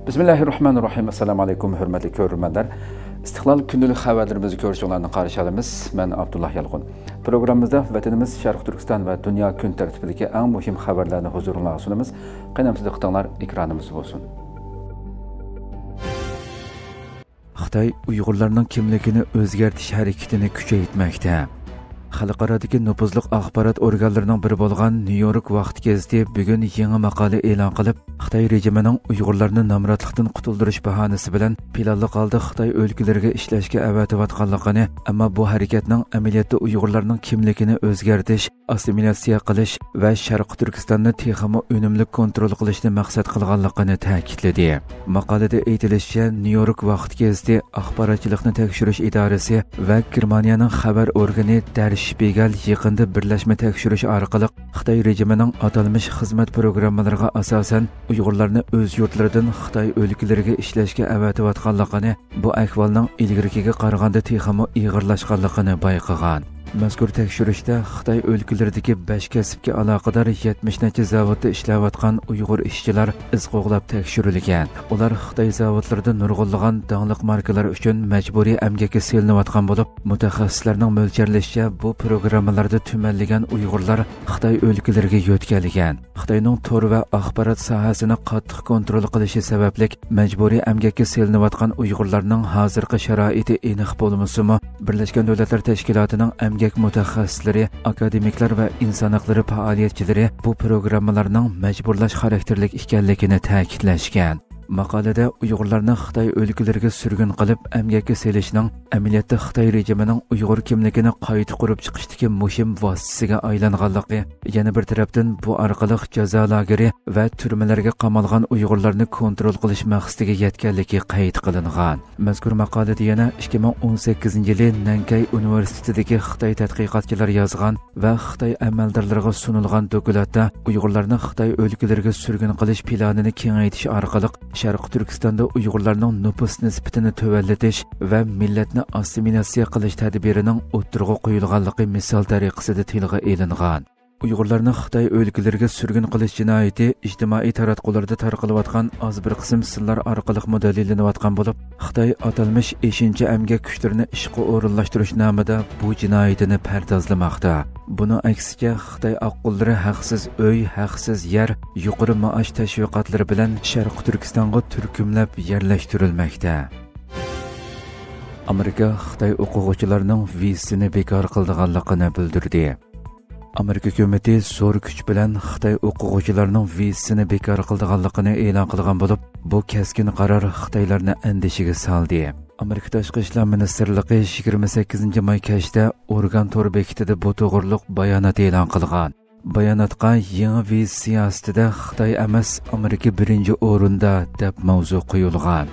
Bismillahirrahmanirrahim. Assalamu alaykum, hurmatli ko'ruvchilar. Istiqlol kundalik xabarlarimizni ko'rishinglarni qarshılaymiz. Men Abdullah Yalqun. Programmamizda vatanimiz Sharq Turkiston va dunyo kun tartibidagi eng muhim xabarlarni huzuringizga sunamiz. Qaynamsiz diqqatinglar ekranimiz bo'lsin. Xitoy Uyg'urlarning kimligini o'zgartirish harakatini kuchaytirmoqda. Xalqaradagi nüfuzluq axborot organlarining biri bo'lgan New York vaqt gazeti bugun yangi maqola e'lon qilib, Xitoy rejimining Uyg'urlarni namratlikdan qutuldirish bahonasi bilan planli holda Xitoy o'lkalariga ishlashga avatayotganligini, ammo bu harakatning amaliyotda Uyg'urlarning kimligini o'zgartirish, assimilyatsiya qilish va Sharq Turkistonni texmo unumli kontrol qilishni maqsad qilganligini ta'kidladi. Maqolada aytilishicha, New York vaqt gazeti axborotchilikni tekshirish idorasi va Germaniyaning xabar organi Spiegel yaqinda birlashma tekshirish orqali Xitoy rejimining atalmish xizmat programmalariga asosan Uyg'urlarni o'z yurtlaridan Xitoy o'lkalariga ishlashga avatayotganligini, bu ahvolning ilgarigiga qaraganda texmo ig'irlashganligini bayqagan. Mazkur tekshirishda Xitoy o'lkalaridagi 5 kasbga aloqador 70 necha zavodda ishlayotgan Uyg'ur ishchilar iz qo'g'lab tekshirilgan. Ular Xitoy zavodlarida nurg'unlagan danglik markalar uchun majburiy emgakka selinayotgan bo'lib, mutaxassislarning mo'ljallashicha bu programmalarda tumanlagan Uyg'urlar Xitoy o'lkalariga yo'tkalgan. Xitoyning tor va axborot sohasini qattiq kontrol qilishi sababli majburiy emgakka selinayotgan Uyg'urlarning hozirgi sharoiti aniq bo'lmasa-mu, Birlashgan Davlatlar Tashkilotining emgak mutaxassislari, akademiklar va inson huquqlari faoliyatchilari bu programmalarning majburlash xarakterlik ekanligini ta'kidlashgan. Maqolada Uyg'urlarni Xitoy o'lkalariga surgun qilib emgakka selishning amaliyotda Xitoy rejimining Uyg'ur kimligini qayta qurib chiqishdagi muhim vositasiga aylanganligi, yana bir tarafdan bu orqali jazo lageri va turmalarga qamalgan Uyg'urlarni kontrol qilish maqsadiga yetganligi qayd qilingan. Mazkur maqolada yana 2018-yili Nankay universitetidagi Xitoy tadqiqotchilari yozgan va Xitoy amaldorlariga sunilgan dokumentda Uyg'urlarni Xitoy o'lkalariga surgun qilish planini kengaytirish orqali Sharq Turkistonda Uyg'urlarning nüfus nisbatini tövallatish va millatni assimilyatsiya qilish tadbirining o'ttirg'i qo'yilganligi misol tariqasida tilga elingan. Uyg'urlarni Xitoy o'lkalariga surgun qilish jinoyati ijtimoiy taratqularda tarqalayotgan az bir qism sirlar orqali modellanayotgan bo'lib, Xitoy atalmish 5-chi emgak kuchlarini ishga o'rinlashtirish nomida bu jinoyatini pardozlamoqda. Buni aksiga Xitoy oqqullari haqsiz uy, haqsiz yer, yuqori maosh tashviqotlari bilan Sharq Turkistonga turkumlab yerlashtirilmoqda. Amerika Xitoy o'quvchilarining vizasini bekor qilganligini bildirdi. Amerika hukumati zo'r kuch bilan Xitoy o'quvchilarining vizasini bekor qilganligini e'lon qilgan bo'lib, bu keskin qaror Xitoylarni andishiga soldi. Amerika Tashqi ishlar ministrligi 28-may kechda Oregon tor bekitida bu to'g'riliq bayonot e'lon qilgan. Bayonotga yangi viza siyosatida Xitoy emas, Amerika birinchi o'rinda deb mavzu qo'yilgan.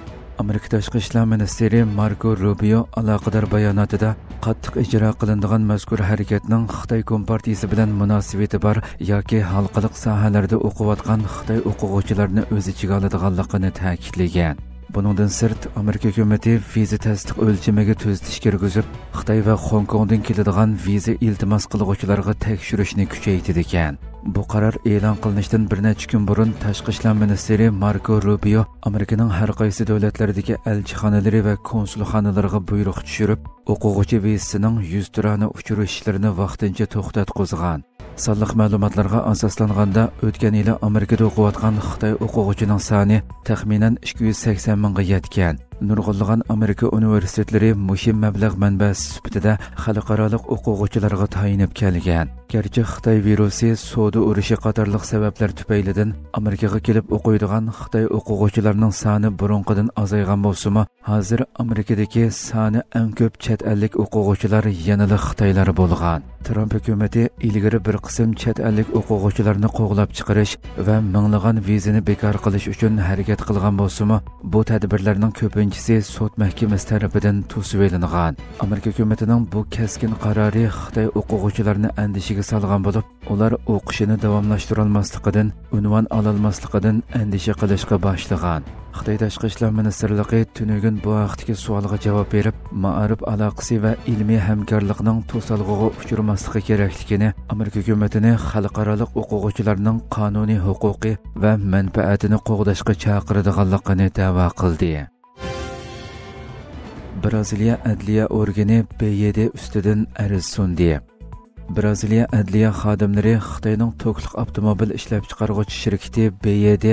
Amerika Tashqi ishlar ministri Marco Rubio aloqador bayonotida qattiq ijro qilinadigan mazkur harakatning Xitoy Kompartiyasi bilan munosabati bor yoki xalqaro sohalarda o'qiyotgan Xitoy o'quvchilarini o'z ichiga oladiganligini ta'kidlagan. Buningdan sirt, Amerika hukumati viza tasdiq o'lchamiga tuzatish kirgizib, Xitoy va Hong Kongdan keladigan viza iltimos qiluvchilarga tekshirishni kuchaytirdi ekan. Bu qaror e'lon qilinishidan bir necha kun burun Tashqi ishlar ministri Marco Rubio Amerikaning har qaysi davlatlaridagi elchixonalari va konsulxonalariga buyruq tushirib, o'quvchi vizasining 100 turini uchirish ishlarini vaqtincha to'xtatqizgan. Sonliq ma'lumotlarga asoslanganda o'tgan yili Amerikada o'qiyotgan Xitoy o'quvchining soni taxminan 280 mingga yetgan. Nurg'unlagan Amerika universitetlari muhim mablag' manbasi sifatida xalqaro o'quvchilarga tayinib kelgan. Garchi Xitoy virusi, savdo urushi qatorliq sabablar tufaylidan Amerikaga kelib o'qiydigan Xitoy o'quvchilarining soni burunqidan azaygan bo'lsa-mu, hozir Amerikadagi soni eng ko'p chet ellik o'quvchilar yanada Xitoylar bo'lgan. Trump hukumati ilgari bir qism chet ellik o'quvchilarni qo'g'lab chiqarish va minglagan vizani bekor qilish uchun harakat qilgan bo'lsa-mu, bu tadbirlarning ko'pinchisi sud mahkamasi tomonidan to'sib olingan. Amerika hukumatining bu keskin qarori Xitoy o'quvchilarini andishiga solgan bo'lib, ular o'qishini davomlashtira olmasligidan, unvon ola olmasligidan andisha qilishga boshlagan. Xitoy Tashqi ishlar ministrligi tunugun bu vaqtdagi savolga javob berib, ma'arif aloqasi va ilmiy hamkorlikning to'salg'iga uchramaslig'i kerakligini, Amerika hukumatini xalqaro o'quvchilarning qonuniy huquqi va manfaatini qo'g'dashga chaqiradiganligini da'vo qildi. Braziliya adliya organi BYD ustidan arz sundi. Braziliya adliya xodimlari Xitoyning tokliq avtomobil ishlab chiqaruvchi shirkati BYD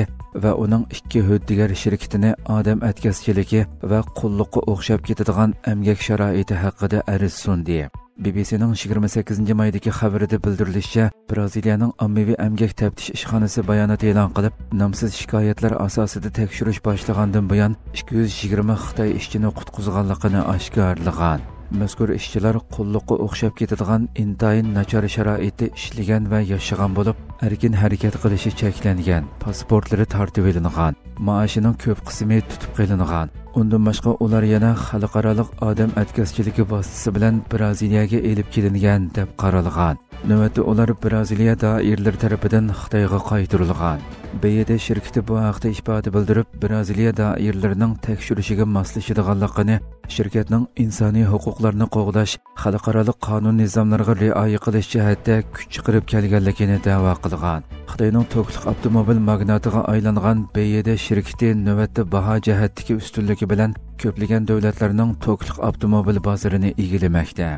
va uning ikki huddigar shirkatini odam atkazchiligi va qulluqqa o'xshab ketadigan emgak sharoiti haqida arz sundi. BBC'ning 28 maydagi xabarida bildirilishicha, Braziliyaning ommaviy emgak taftish ishxonasi bayonot e'lon qilib, nomsiz shikoyatlar asosida tekshirish boshlagandan buyon 220 Xitoy ishchini qutqizganligini oshkorlagan. Mazkur ishchilar qulluqqa o'xshab ketadigan intayin nachar sharoitda ishlagan va yashagan bo'lib, erkin harakat qilishi cheklangan, pasportlari tortib olingan, maoshining ko'p qismi tutib qilingan. Undan boshqa ular yana xalqaro odam atkazchiligi vositasi bilan Braziliyaga elib kelingan deb qaralgan. Navbatda ular Braziliya doiralari tomonidan Xitoyga qaytarilgan. BYD shirkati bu haqda ifoda bildirib, Braziliya doiralarining tekshirishiga moslashadiganligini, shirkatning insoniy huquqlarni qo'g'dash, xalqaro qonun nizomlariga rioya qilish jihatda kuch chiqarib kelganligini da'vo qilgan. Xitoyning tokliq avtomobil magnatiga aylangan BYD shirkati navbatda baho jihatdagi ustunligi bilan ko'plagan davlatlarning tokliq avtomobil bozorini egallamoqda.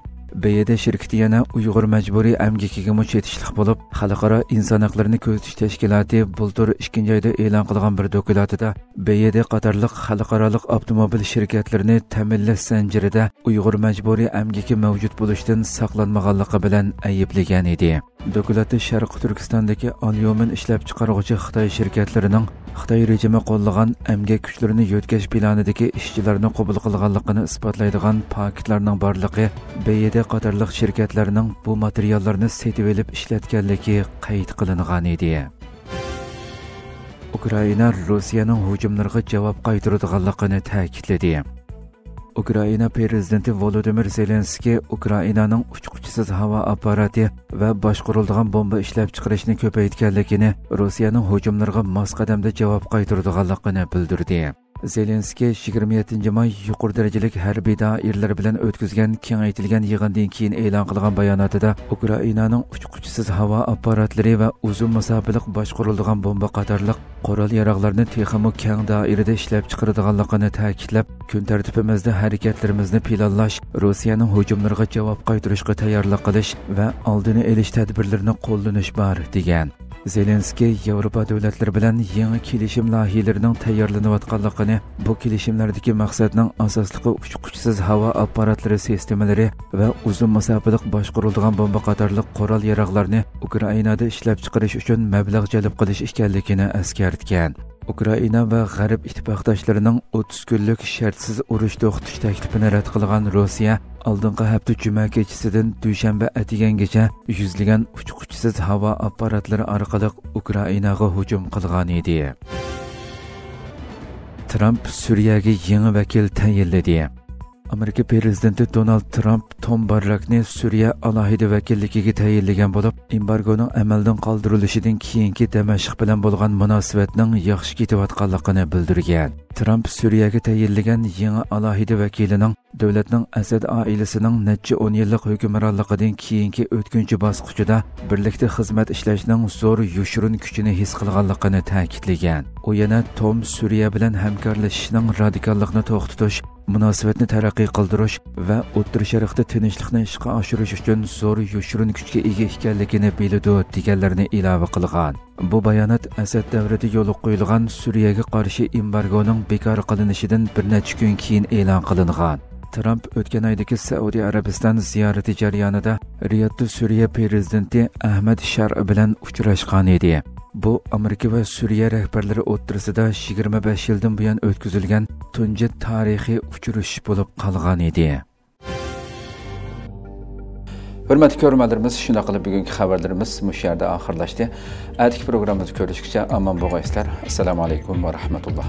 BYD shirkati yana Uyg'ur majburiy emgakiga chetishliq bo'lib, xalqaro inson haqlarini ko'zitish tashkiloti bultur 2-oyda e'lon qilgan bir dokumentida BYD qatorliq xalqaro avtomobil shirkatlarini ta'minlash zanjirida Uyg'ur majburiy emgaki mavjud bo'lishdan saqlanmaganligi bilan ayblagan edi. Dokumentda Sharq Turkistondagi Alyomin ishlab chiqaruvchi Xitoy shirkatlarining Xitoy rejimi qo'llagan emgak kuchlarini yo'tkash planidagi ishchilarni qabul qilganligini isbotlaydigan paketlarning borligi BYD qatorliq shirkatlarning bu materiallarni setib olib ishlatganligi qayd qilingan edi. Ukraina Rossiyaning hujumlariga javob qaytaradiganligini ta'kidladi. Ukraina prezidenti Volodymyr Zelenskiy Ukrainaning uchquchisiz havo apparati va boshqariladigan bomba ishlab chiqarishni ko'paytganligini, Rossiyaning hujumlariga mos qadamda javob qaytaradiganligini bildirdi. Zelenskiy 27 may yuqori darajalik harbiy doiralar bilan o'tkazgan kengaytirilgan yig'indan keyin e'lon qilgan bayonotida Ukrainaning uchquchisiz havo apparatlari va uzun masofalik boshqariladigan bomba qatorliq qurol-yarog'larni texnik keng doirada ishlab chiqaradiganligini ta'kidlab, kun tartibimizda harakatlarimizni planlash, Rossiyaning hujumlariga javob qaytarishga tayyorlik qilish va oldini olish tadbirlarini qo'llanish bor degan. Zelenskiy Yevropa davlatlari bilan yangi kelishim loyihalarining tayyorlanayotganligini, bu kelishimlardagi maqsadning asosligi uchquchisiz havo apparatlari sistemalari va uzun masofalik boshqariladigan bomba qatorliq qurol-yarog'larni Ukrainada ishlab chiqarish uchun mablag' jalb qilish ekanligini eskartgan. Ukraina va G'arb ittifoqdoshlarining 30 kunlik shartsiz urush to'xtatish taklifini rad qilgan Rossiya oldingi hafta juma kechasidan dushanba atigangacha yuzlagan uchquchisiz havo apparatlari orqali Ukrainaga hujum qilgan edi. Trump Suriyaga yangi vakil tayinladi. Amerika prezidenti Donald Trump Tom Barrakni Suriya alohida vakilligiga tayinlagan bo'lib, embargoning amaldan qoldirilishidan keyingi Damashq bilan bo'lgan munosabatning yaxshi ketayotganligini bildirgan. Trump Suriyaga tayinlagan yangi alohida vakilining davlatning Asad oilasining necha 10 yillik hukmronligidan keyingi o'tkinchi bosqichida birlikda xizmat ishlashning zo'r yushurun kuchini his qilganligini ta'kidlagan. U yana Tom Suriya bilan hamkorlashishning radikallikni to'xtatish, munosabatni taraqqiy qildirish va O'rta Sharqda tinchlikni ishga oshirish uchun zo'r yushurun kuchga ega ekanligini biladi deganlarni ilova qilgan. Bu bayonot Asad davrida yo'l qo'yilgan Suriyaga qarshi embargoning bekor qilinishidan bir necha kun keyin e'lon qilingan. Trump o'tgan oydagi Saudiya Arabiston ziyorati jarayonida Riyodda Suriya prezidenti Ahmad Shar'i bilan uchrashgan edi. Bu Amerika va Suriya rahbarlari o'rtasida 25 yildan buyon o'tkazilgan tunji tarixiy uchrashuv bo'lib qolgan edi. Hurmatli ko'ruvchilarimiz, shuna qilib bugungi xabarlarimiz mush yerda oxirlashdi. Atigi programmamizni ko'rishgacha omon bo'linglar. Assalomu alaykum va rahmatulloh.